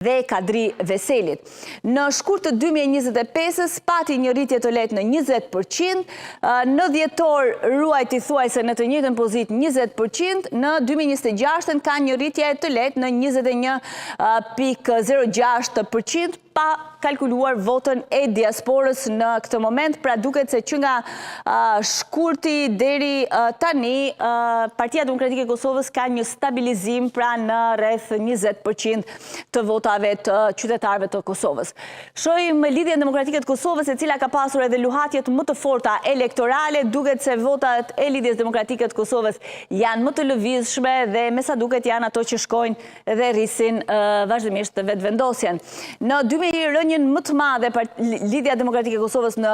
dhe Kadri Veselit. Në shkurt të 2025-ës pati një rritje të lehtë në 20%, në dhjetor ruajti thuajse në të njëjtën pozitë 20%, në 2026-ën ka një rritje të lehtë në 21.06%, pa kalkuluar votën e diasporës në këtë moment, pra duket se që nga shkurti deri tani, Partia Demokratike e Kosovës ka një stabilizim pra në rreth 20% të votave të qytetarëve të Kosovës. Shohim Lidhjen Demokratike të Kosovës, e cila ka pasur edhe luhatjet më të forta elektorale, duket se votat e Lidhjes Demokratike të Kosovës janë më të lëvizshme dhe me sa duket janë ato që shkojnë dhe rrisin vazhdimisht të vetëvendosjen. Në rënjën më të madhe Lidhja Demokratike e Kosovës në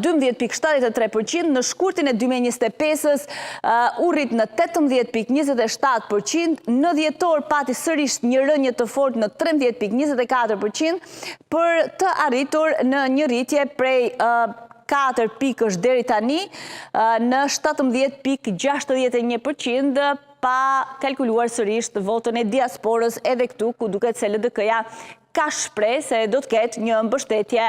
12.73%, në shkurtin e 2025-ës u rrit në 18.27%, në dhjetor pati sërish një rënje të fortë në 13.24% për të arritur në një rritje prej 4 pikësh deri tani në 17.61%, pa kalkuluar sërish të votën e diasporës edhe këtu, ku duket se LDK-ja ka shpreh se do të ketë një mbështetje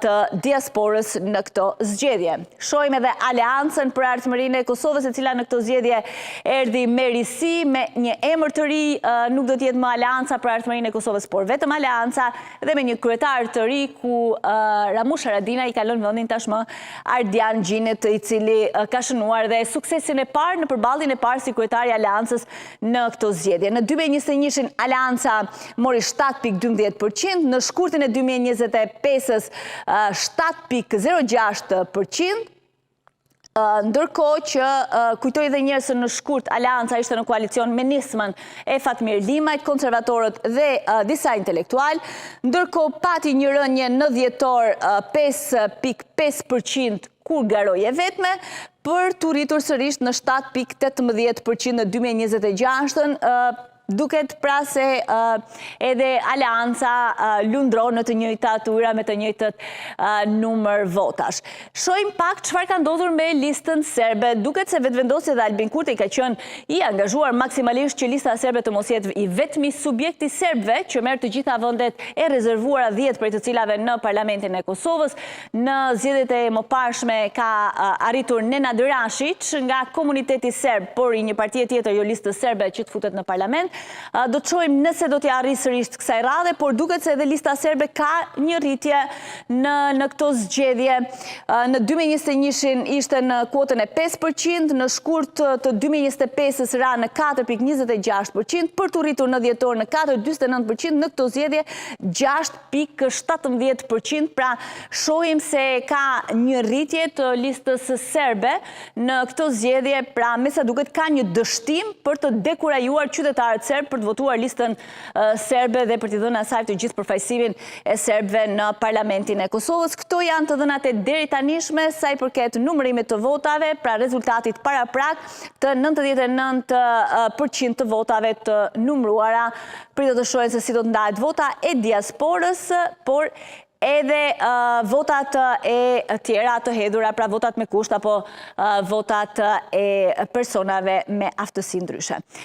të diasporës në këto zgjedhje. Shohim edhe aleancën për ardhmërinë e Kosovës, e cila në këto zgjedhje erdhi me risi, me një emër të ri, nuk do të jetë më aleanca për ardhmërinë e Kosovës, por vetëm aleanca dhe me një kryetar të ri ku Ramush Haradinaj i kalon vendin tashmë Ardian Gjinit, i cili ka shënuar dhe suksesin e parë në përballjen e parë si kryetari i aleancës në këto zgjedhje. Në 2021-shin aleanca mori 7.12%, në shkurtin e 2025-ës 7.06%, ndërkohë që kujtoj edhe njërë se në shkurt aleanca ishte në koalicion me nismën e Fatmir Limajt, konservatorët dhe disa intelektual, ndërkohë pati një rënje në dhjetor 5.5% kur garoje vetme, për të rritur sërish në 7.18% në 2026-ën, duket pra se edhe aleanca lundron në të njëjtat ura me të njëjtët numër votash. Shohim pak çfarë ka ndodhur me listën serbe. Duket se vetëvendosja dhe Albin Kurti ka qenë i angazhuar maksimalisht që lista serbe të mos jetë i vetmi subjekti serbëve që merr të gjitha vendet e rezervuara 10 prej të cilave në Parlamentin e Kosovës. Në zgjedhjet e mëparshme ka arritur Nenad Rashić nga komuniteti serb, por i një partie tjetër, jo listës serbe, që të futet në parlament. Do të shohim nëse do t'ja arrijë sërish kësaj radhe, por duket se edhe lista serbe ka një rritje në këto zgjedhje. Në 2021-shin ishte në kuotën e 5%, në shkurt të 2025-ës ra në 4.26%, për të rritur në dhjetor në 4.49%, në këto zgjedhje 6.17%, pra shohim se ka një rritje të listës serbe në këto zgjedhje, pra me sa duket ka një dështim për të dekurajuar qytetarët serb për të votuar listën serbe dhe për t'i dhënë asaj të gjithë përfaqësimin e serbëve në Parlamentin e Kosovës. Këto janë të dhënat e deri tanishme sa i përket numërimit të votave, pra rezultatit paraprak të 99% të votave të numëruara. Pritet të shohin se si do të ndahet vota e diasporës, por edhe votat e tjera të hedhura, pra votat me kusht apo votat e personave me aftësi ndryshe.